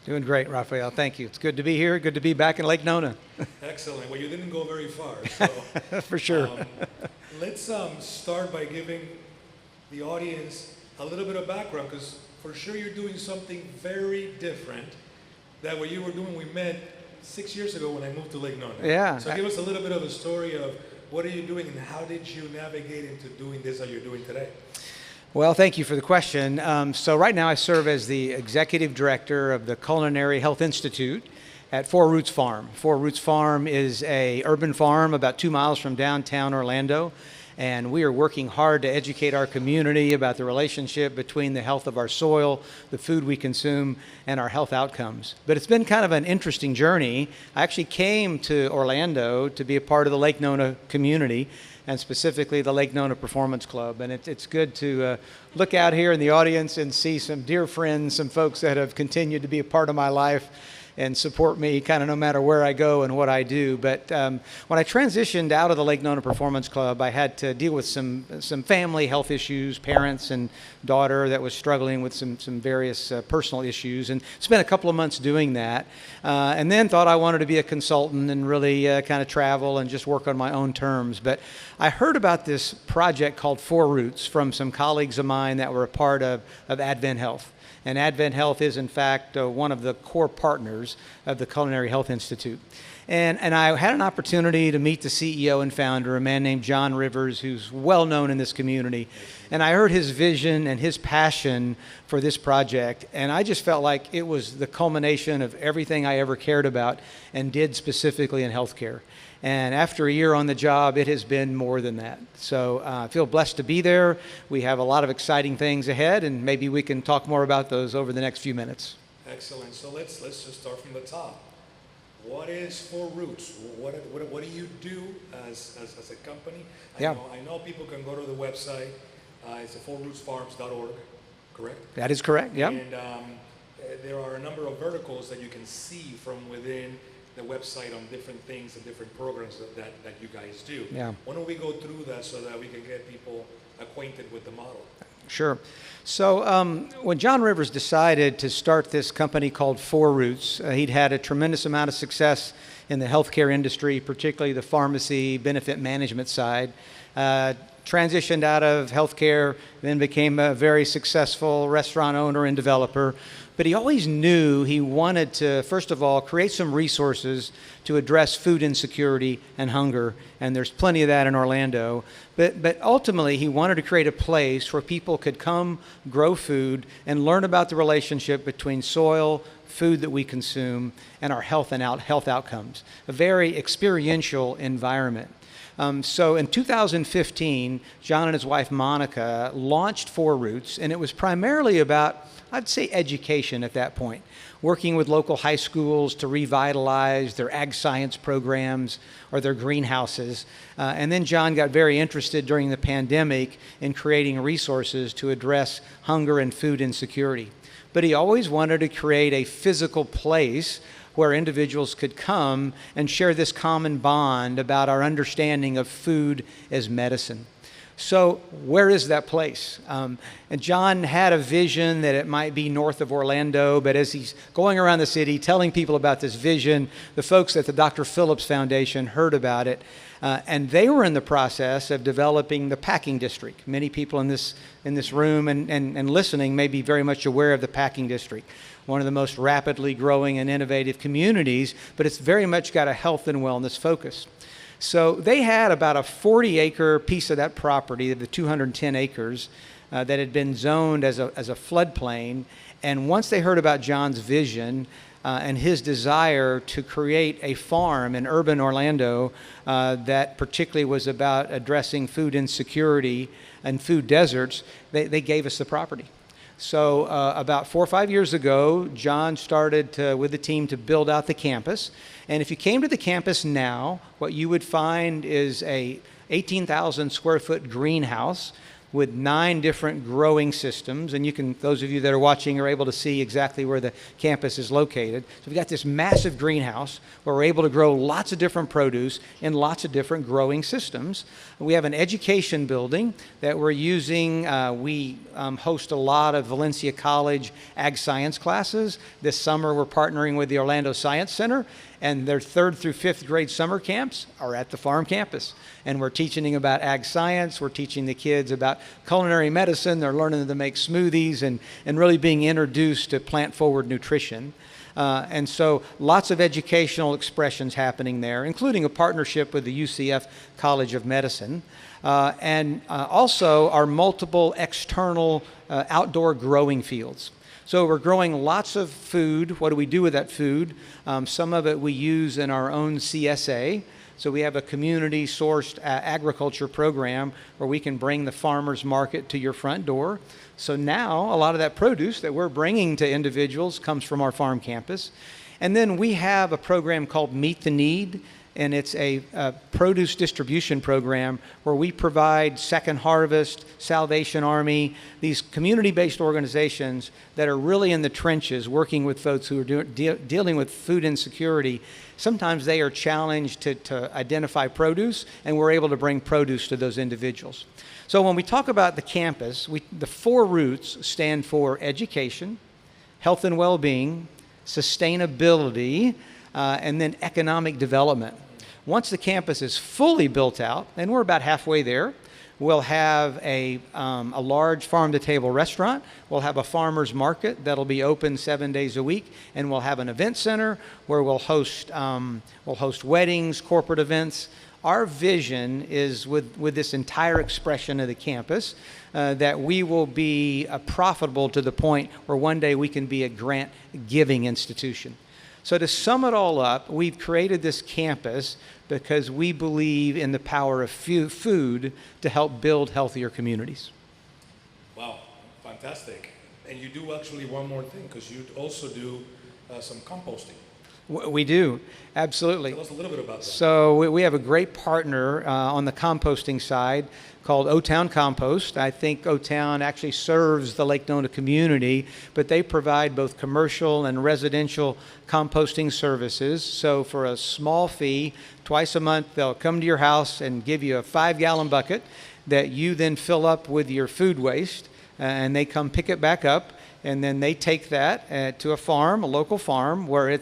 Doing great, Rafael. Thank you. It's good to be here. Good to be back in Lake Nona. Excellent. Well, you didn't go very far. So, For sure. let's start by giving the audience a little bit of background, because for sure you're doing something very different than what you were doing. We met 6 years ago when I moved to Lake Nona. Yeah. So give us a little bit of a story of what are you doing and how did you navigate into doing this that you're doing today? Well, thank you for the question. So right now I serve as the executive director of the Culinary Health Institute at Four Roots Farm. Four Roots Farm is a urban farm about 2 miles from downtown Orlando, and we are working hard to educate our community about the relationship between the health of our soil, the food we consume, and our health outcomes. But it's been kind of an interesting journey. I actually came to Orlando to be a part of the Lake Nona community, and specifically the Lake Nona Performance Club. And it's good to look out here in the audience and see some dear friends, some folks that have continued to be a part of my life and support me kind of no matter where I go and what I do. But when I transitioned out of the Lake Nona Performance Club, I had to deal with some family health issues, parents and daughter that was struggling with some various personal issues, and spent a couple of months doing that. And then thought I wanted to be a consultant and really kind of travel and just work on my own terms. But I heard about this project called Four Roots from some colleagues of mine that were a part of Advent Health. And Advent Health is, in fact, one of the core partners of the Culinary Health Institute. And I had an opportunity to meet the CEO and founder, a man named John Rivers, who's well known in this community. And I heard his vision and his passion for this project. And I just felt like it was the culmination of everything I ever cared about and did specifically in healthcare. And after a year on the job, it has been more than that. So I feel blessed to be there. We have a lot of exciting things ahead, and maybe we can talk more about those over the next few minutes. Excellent. So let's just start from the top. What is Four Roots? What do you do as a company? I know people can go to the website. It's fourrootsfarms.org, correct? That is correct, yeah. And there are a number of verticals that you can see from within the website on different things and different programs that you guys do. Yeah. Why don't we go through that so that we can get people acquainted with the model? Sure. So when John Rivers decided to start this company called Four Roots, he'd had a tremendous amount of success in the healthcare industry, particularly the pharmacy benefit management side. Transitioned out of healthcare, then became a very successful restaurant owner and developer. But he always knew he wanted to, first of all, create some resources to address food insecurity and hunger, and there's plenty of that in Orlando. But ultimately, he wanted to create a place where people could come, grow food, and learn about the relationship between soil, food that we consume, and our health and health outcomes. A very experiential environment. So in 2015, John and his wife Monica launched Four Roots, and it was primarily about, I'd say, education at that point, working with local high schools to revitalize their ag science programs or their greenhouses. And then John got very interested during the pandemic in creating resources to address hunger and food insecurity. But he always wanted to create a physical place where individuals could come and share this common bond about our understanding of food as medicine. So where is that place? And John had a vision that it might be north of Orlando, but as he's going around the city telling people about this vision, the folks at the Dr. Phillips Foundation heard about it, and they were in the process of developing the packing district. Many people in this room and listening may be very much aware of the packing district, one of the most rapidly growing and innovative communities, but it's very much got a health and wellness focus. So they had about a 40-acre piece of that property, of the 210 acres, that had been zoned as a floodplain. And once they heard about John's vision and his desire to create a farm in urban Orlando that particularly was about addressing food insecurity and food deserts, they gave us the property. So about 4 or 5 years ago, John started with the team to build out the campus. And if you came to the campus now, what you would find is a 18,000 square foot greenhouse with 9 different growing systems. And you can, those of you that are watching are able to see exactly where the campus is located. So we've got this massive greenhouse where we're able to grow lots of different produce in lots of different growing systems. We have an education building that we're using. We host a lot of Valencia College ag science classes. This summer we're partnering with the Orlando Science Center, and their 3rd through 5th grade summer camps are at the farm campus. And we're teaching about ag science, we're teaching the kids about culinary medicine, they're learning to make smoothies and really being introduced to plant-forward nutrition. And so lots of educational expressions happening there, including a partnership with the UCF College of Medicine. And also our multiple external outdoor growing fields. So we're growing lots of food. What do we do with that food? Some of it we use in our own CSA. So we have a community-sourced agriculture program where we can bring the farmer's market to your front door. So now a lot of that produce that we're bringing to individuals comes from our farm campus. And then we have a program called Meet the Need, and it's a produce distribution program where we provide Second Harvest, Salvation Army, these community-based organizations that are really in the trenches working with folks who are dealing with food insecurity. Sometimes they are challenged to identify produce, and we're able to bring produce to those individuals. So when we talk about the campus, the 4 roots stand for education, health and well-being, sustainability, and then economic development. Once the campus is fully built out, and we're about halfway there, we'll have a large farm-to-table restaurant. We'll have a farmer's market that'll be open 7 days a week, and we'll have an event center where we'll host weddings, corporate events. Our vision is with this entire expression of the campus that we will be profitable to the point where one day we can be a grant-giving institution. So to sum it all up, we've created this campus because we believe in the power of food to help build healthier communities. Wow, fantastic. And you do actually one more thing, because you also do some composting. We do, absolutely. Tell us a little bit about that. So we have a great partner on the composting side called O-Town Compost. I think O-Town actually serves the Lake Nona community, but they provide both commercial and residential composting services. So for a small fee, twice a month, they'll come to your house and give you a 5-gallon bucket that you then fill up with your food waste, and they come pick it back up, and then they take that to a farm, a local farm, where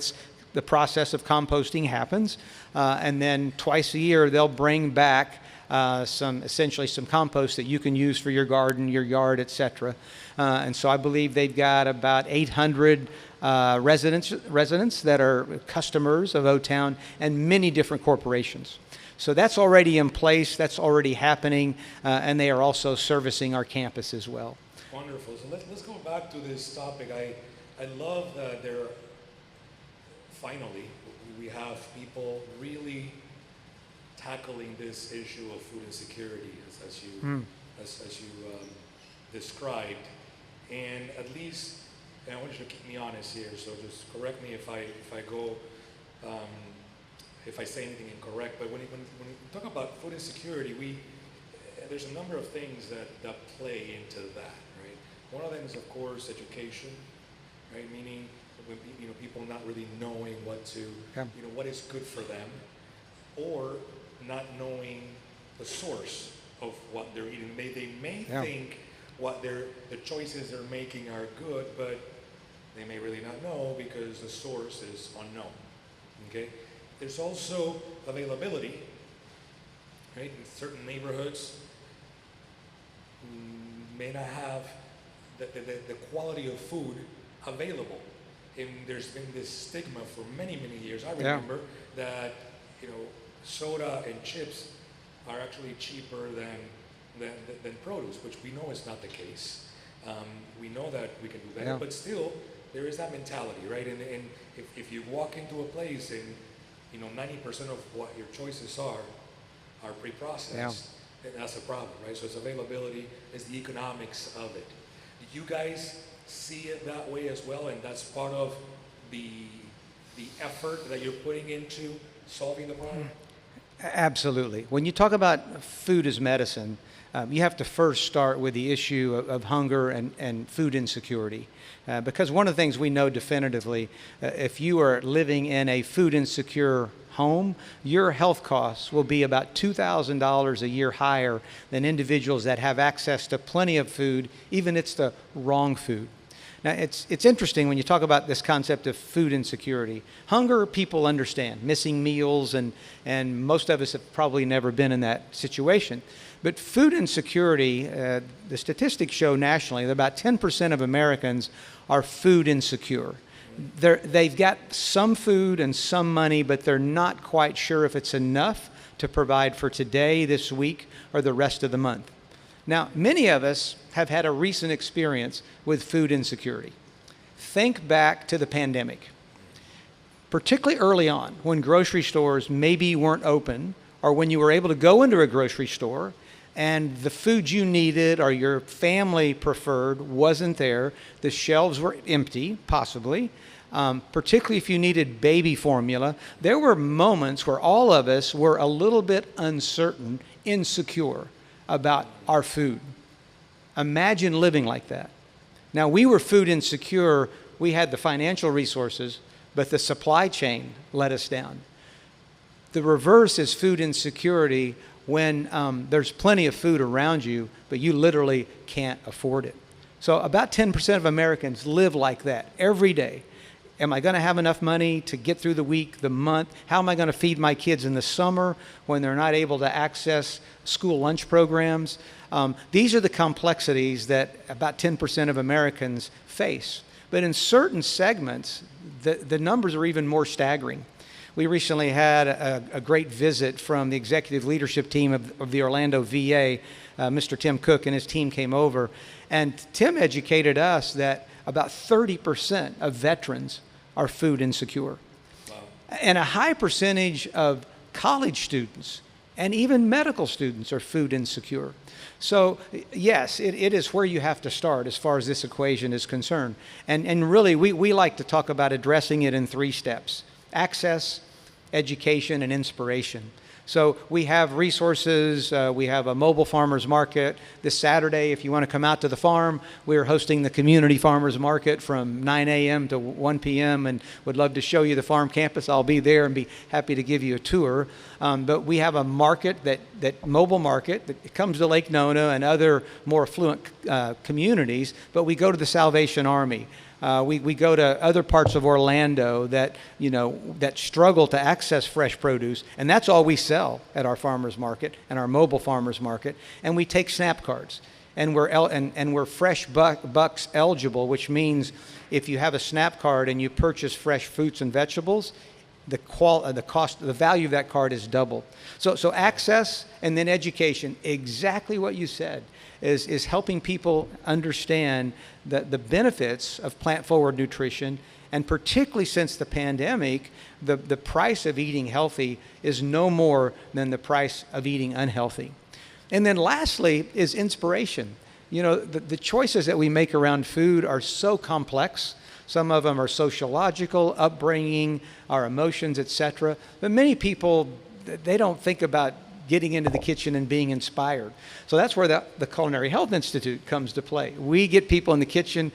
the process of composting happens, and then twice a year they'll bring back essentially some compost that you can use for your garden, your yard, etc. And so I believe they've got about 800 residents that are customers of O-Town, and many different corporations. So that's already in place, that's already happening, and they are also servicing our campus as well. Wonderful. So let's go back to this topic. I love that finally we have people really tackling this issue of food insecurity as you described. And at least, and I want you to keep me honest here, so just correct me if I go if I say anything incorrect. But when we talk about food insecurity, there's a number of things that play into that, right? One of them is, of course, education, right? Meaning, when, people not really knowing what is good for them, or not knowing the source of what they're eating. They may think the choices they're making are good, but they may really not know because the source is unknown. Okay? There's also availability, right? In certain neighborhoods, may not have the quality of food available. And there's been this stigma for many, many years. I remember that, soda and chips are actually cheaper than produce, which we know is not the case. We know that we can do better, but still, there is that mentality, right? And if you walk into a place and 90% of what your choices are pre-processed, then that's a problem, right? So it's availability, it's the economics of it. Do you guys see it that way as well, and that's part of the effort that you're putting into solving the problem? Absolutely. When you talk about food as medicine, you have to first start with the issue of hunger and food insecurity. Because one of the things we know definitively, if you are living in a food insecure home, your health costs will be about $2,000 a year higher than individuals that have access to plenty of food, even if it's the wrong food. Now, it's interesting when you talk about this concept of food insecurity. Hunger, people understand, missing meals, and most of us have probably never been in that situation. But food insecurity, the statistics show nationally that about 10% of Americans are food insecure. They've got some food and some money, but they're not quite sure if it's enough to provide for today, this week, or the rest of the month. Now, many of us have had a recent experience with food insecurity. Think back to the pandemic, particularly early on when grocery stores maybe weren't open, or when you were able to go into a grocery store and the food you needed or your family preferred wasn't there. The shelves were empty, possibly, particularly if you needed baby formula. There were moments where all of us were a little bit uncertain, insecure about our food. Imagine living like that. Now, we were food insecure. We had the financial resources, but the supply chain let us down. The reverse is food insecurity when there's plenty of food around you, but you literally can't afford it. So about 10% of Americans live like that every day. Am I going to have enough money to get through the week, the month? How am I going to feed my kids in the summer when they're not able to access school lunch programs? These are the complexities that about 10% of Americans face. But in certain segments, the numbers are even more staggering. We recently had a great visit from the executive leadership team of the Orlando VA. Mr. Tim Cook and his team came over, and Tim educated us that about 30% of veterans are food insecure. Wow. And a high percentage of college students and even medical students are food insecure. So yes, it is where you have to start as far as this equation is concerned. And really, we like to talk about addressing it in 3 steps: access, education, and inspiration. So we have resources. We have a mobile farmers market. This Saturday, if you want to come out to the farm, we're hosting the community farmers market from 9 a.m. to 1 p.m. and would love to show you the farm campus. I'll be there and be happy to give you a tour. But we have a market, that mobile market, that comes to Lake Nona and other more affluent communities, but we go to the Salvation Army. We go to other parts of Orlando that struggle to access fresh produce, and that's all we sell at our farmers market and our mobile farmers market. And we take SNAP cards, and we're Fresh Bucks eligible, which means if you have a SNAP card and you purchase fresh fruits and vegetables, the value of that card is doubled. So access and then education, exactly what you said, is helping people understand the benefits of plant-forward nutrition, and particularly since the pandemic, the price of eating healthy is no more than the price of eating unhealthy. And then lastly is inspiration. The choices that we make around food are so complex. Some of them are sociological, upbringing, our emotions, etc. But many people, they don't think about getting into the kitchen and being inspired. So that's where the Culinary Health Institute comes to play. We get people in the kitchen,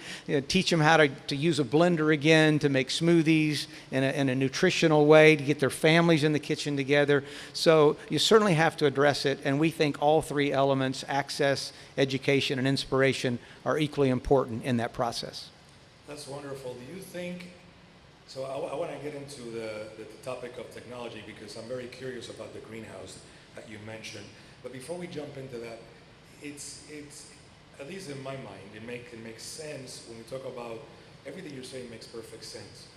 teach them how to use a blender again, to make smoothies in a nutritional way, to get their families in the kitchen together. So you certainly have to address it, and we think all 3 elements, access, education, and inspiration, are equally important in that process. That's wonderful. Do you think, so I want to get into the topic of technology, because I'm very curious about the greenhouse that you mentioned. But before we jump into that, it's at least in my mind, it makes sense when we talk about everything you're saying makes perfect sense.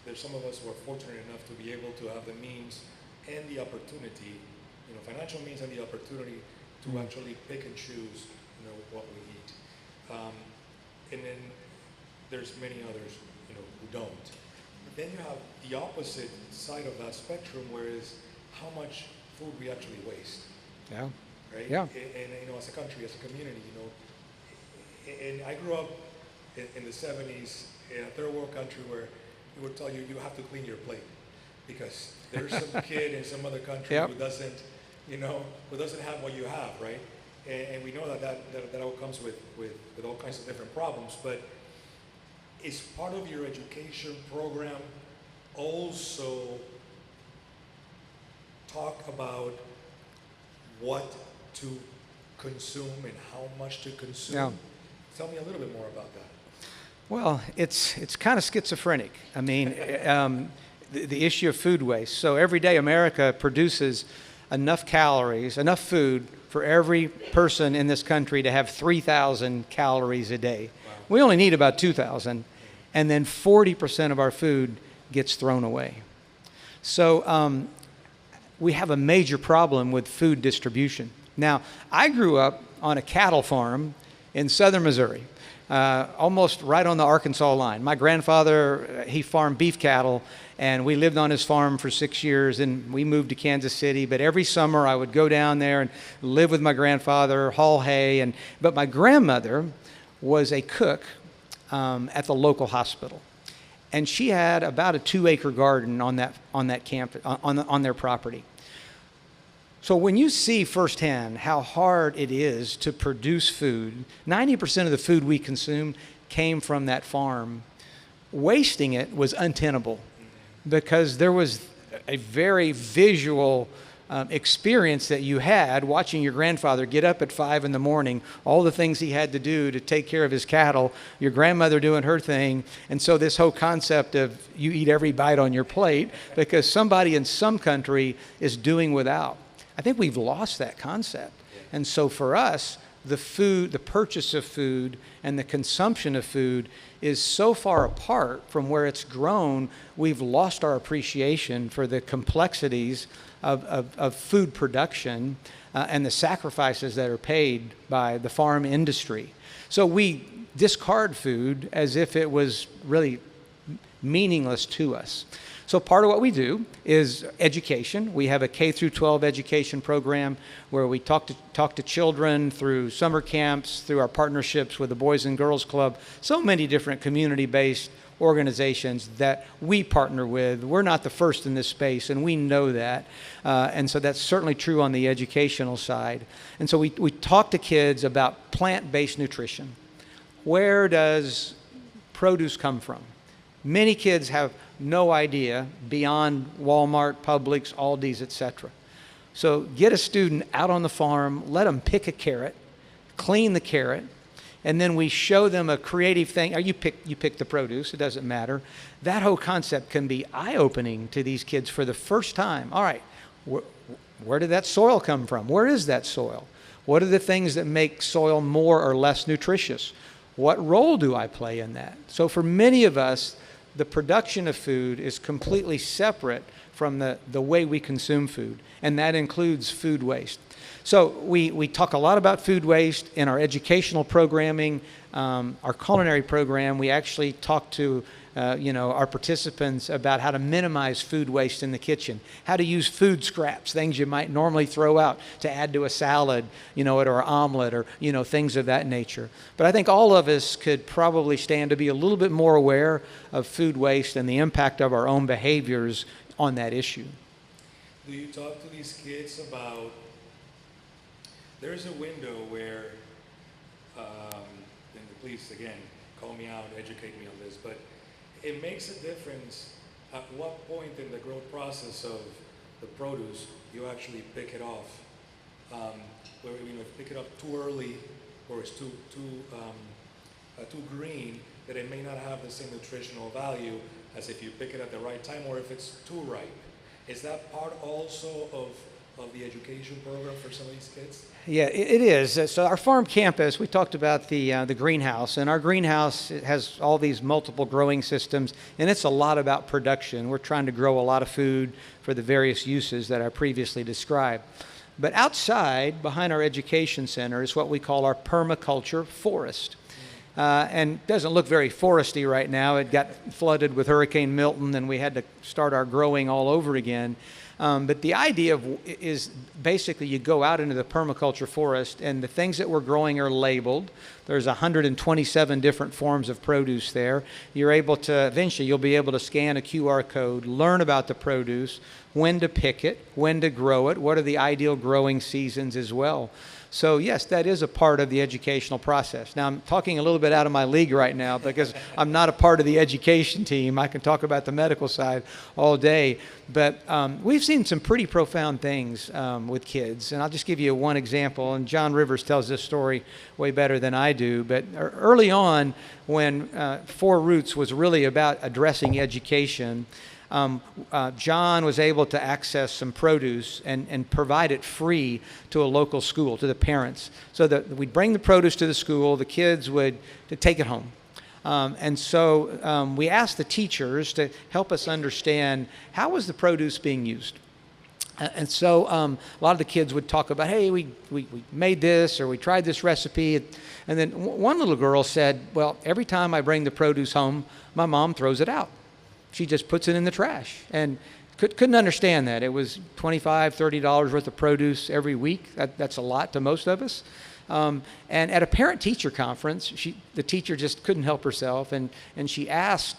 There's some of us who are fortunate enough to be able to have the means and the opportunity, financial means and the opportunity to actually pick and choose, what we eat. And then there's many others, who don't. But then you have the opposite side of that spectrum, whereas how much food we actually waste. Yeah. Right? Yeah. And as a country, as a community, and I grew up in the 70s in a third world country where they would tell you have to clean your plate. because there's some kid in some other country Yep. who doesn't, who doesn't have what you have, right? And we know that all comes with all kinds of different problems, but is part of your education program also talk about what to consume and how much to consume? Yeah. Tell me a little bit more about that. Well, it's kind of schizophrenic. I mean, the issue of food waste. So every day America produces enough calories, enough food for every person in this country to have 3,000 calories a day. Wow. We only need about 2,000, and then 40% of our food gets thrown away. So we have a major problem with food distribution. Now, I grew up on a cattle farm in southern Missouri, almost right on the Arkansas line. My grandfather, he farmed beef cattle, and we lived on his farm for 6 years, and we moved to Kansas City. But every summer I would go down there and live with my grandfather, haul hay. But my grandmother was a cook at the local hospital. And she had about a 2-acre garden on that campus, on their property. So when you see firsthand how hard it is to produce food, 90% of the food we consume came from that farm. Wasting it was untenable because there was a very visual experience that you had watching your grandfather get up at 5 in the morning, all the things he had to do to take care of his cattle, your grandmother doing her thing. And so this whole concept of you eat every bite on your plate because somebody in some country is doing without. I think we've lost that concept. And so for us, the purchase of food and the consumption of food is so far apart from where it's grown, we've lost our appreciation for the complexities of food production and the sacrifices that are paid by the farm industry. So we discard food as if it was really meaningless to us. So part of what we do is education. We have a K through 12 education program where we talk to children through summer camps, through our partnerships with the Boys and Girls Club, so many different community-based organizations that we partner with. We're not the first in this space, and we know that. And so that's certainly true on the educational side. And so we talk to kids about plant-based nutrition. Where does produce come from? Many kids have no idea beyond Walmart, Publix, Aldi's, etc. So get a student out on the farm, let them pick a carrot, clean the carrot, and then we show them a creative thing. Or you pick the produce, it doesn't matter. That whole concept can be eye-opening to these kids for the first time. All right, where did that soil come from? Where is that soil? What are the things that make soil more or less nutritious? What role do I play in that? So for many of us, the production of food is completely separate from the way we consume food, and that includes food waste. So we talk a lot about food waste in our educational programming, our culinary program. We actually talk to our participants about how to minimize food waste in the kitchen, how to use food scraps, things you might normally throw out to add to a salad, or an omelet, or things of that nature. But I think all of us could probably stand to be a little bit more aware of food waste and the impact of our own behaviors on that issue. Do you talk to these kids about, there's a window where, and please again, call me out, educate me on this, but it makes a difference at what point in the growth process of the produce you actually pick it off. Where if you pick it up too early or it's too green, that it may not have the same nutritional value as if you pick it at the right time or if it's too ripe. Is that part also of the education program for some of these kids? Yeah, it is. So our farm campus, we talked about the greenhouse, and our greenhouse has all these multiple growing systems, and it's a lot about production. We're trying to grow a lot of food for the various uses that I previously described. But outside, behind our education center, is what we call our permaculture forest. and doesn't look very foresty right now. It got flooded with Hurricane Milton, and we had to start our growing all over again. But the idea is basically you go out into the permaculture forest, and the things that we're growing are labeled. There's 127 different forms of produce there. You're able to, eventually you'll be able to scan a QR code, learn about the produce, when to pick it, when to grow it, what are the ideal growing seasons as well. So yes, that is a part of the educational process. Now, I'm talking a little bit out of my league right now because I'm not a part of the education team. I can talk about the medical side all day. But we've seen some pretty profound things with kids. And I'll just give you one example. And John Rivers tells this story way better than I do. But early on, when Four Roots was really about addressing education, John was able to access some produce and provide it free to a local school, to the parents. So that we'd bring the produce to the school, the kids would take it home. And so we asked the teachers to help us understand how was the produce being used. And so a lot of the kids would talk about, hey, we made this, or we tried this recipe. And then one little girl said, well, every time I bring the produce home, my mom throws it out. She just puts it in the trash, and couldn't understand that. It was $25, $30 worth of produce every week. That's a lot to most of us. And at a parent-teacher conference, the teacher just couldn't help herself, and she asked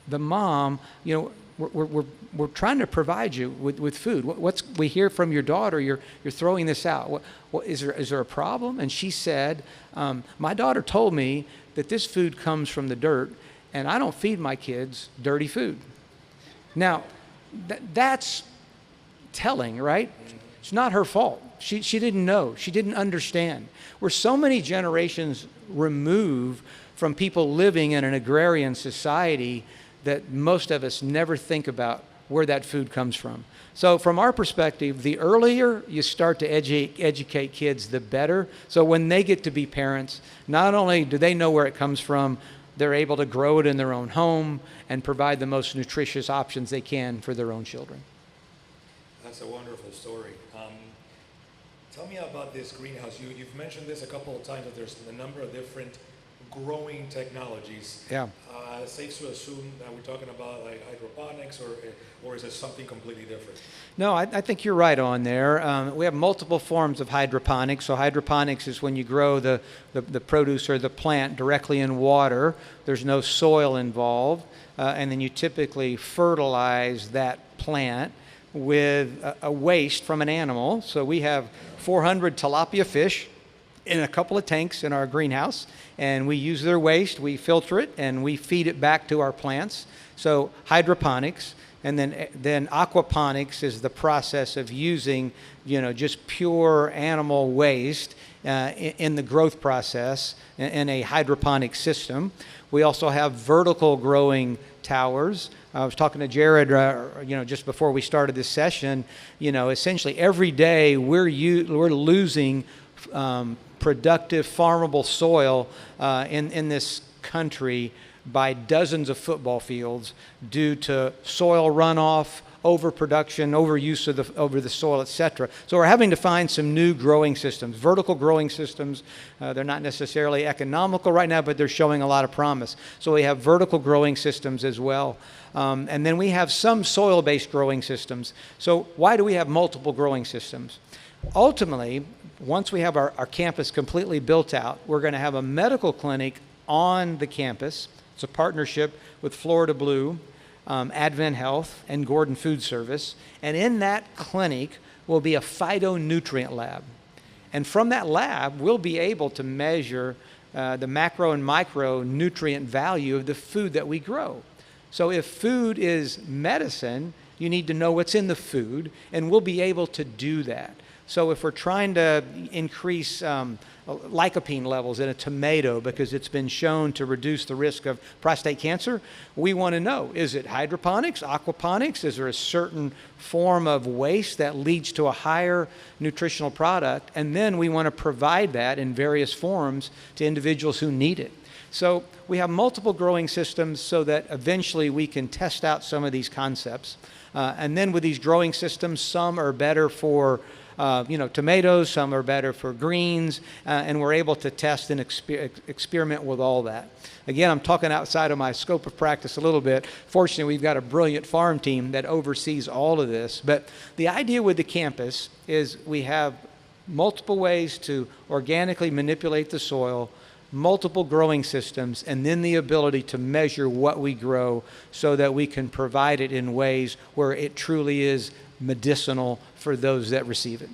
the mom, you know, we're trying to provide you with food. We hear from your daughter, you're throwing this out. Is there a problem? And she said, my daughter told me that this food comes from the dirt, and I don't feed my kids dirty food. Now, that's telling, right? It's not her fault. She didn't know. She didn't understand. We're so many generations removed from people living in an agrarian society that most of us never think about where that food comes from. So from our perspective, the earlier you start to educate kids, the better. So when they get to be parents, not only do they know where it comes from, they're able to grow it in their own home and provide the most nutritious options they can for their own children. That's a wonderful story. Tell me about this greenhouse. You've mentioned this a couple of times, that there's a number of different growing technologies. Yeah. Safe to assume that we're talking about like hydroponics, or is it something completely different? No, I think you're right on there. We have multiple forms of hydroponics. So hydroponics is when you grow the produce or the plant directly in water. There's no soil involved. And then you typically fertilize that plant with a waste from an animal. So we have 400 tilapia fish in a couple of tanks in our greenhouse, and we use their waste, we filter it, and we feed it back to our plants. So hydroponics, and then aquaponics is the process of using, just pure animal waste in the growth process in a hydroponic system. We also have vertical growing towers. I was talking to Jared, just before we started this session. Essentially every day we're losing productive farmable soil in this country by dozens of football fields due to soil runoff, overproduction, overuse of the soil, etc. So we're having to find some new growing systems, vertical growing systems. They're not necessarily economical right now, but they're showing a lot of promise. So we have vertical growing systems as well. And then we have some soil-based growing systems. So why do we have multiple growing systems? Ultimately, once we have our campus completely built out, we're going to have a medical clinic on the campus. It's a partnership with Florida Blue, Advent Health, and Gordon Food Service. And in that clinic will be a phytonutrient lab. And from that lab, we'll be able to measure the macro and micro nutrient value of the food that we grow. So if food is medicine, you need to know what's in the food, and we'll be able to do that. So if we're trying to increase lycopene levels in a tomato because it's been shown to reduce the risk of prostate cancer, we want to know, is it hydroponics, aquaponics? Is there a certain form of waste that leads to a higher nutritional product? And then we want to provide that in various forms to individuals who need it. So we have multiple growing systems so that eventually we can test out some of these concepts. And then with these growing systems, some are better for tomatoes, some are better for greens, and we're able to test and experiment with all that. Again, I'm talking outside of my scope of practice a little bit. Fortunately, we've got a brilliant farm team that oversees all of this. But the idea with the campus is we have multiple ways to organically manipulate the soil, multiple growing systems, and then the ability to measure what we grow so that we can provide it in ways where it truly is medicinal for those that receive it.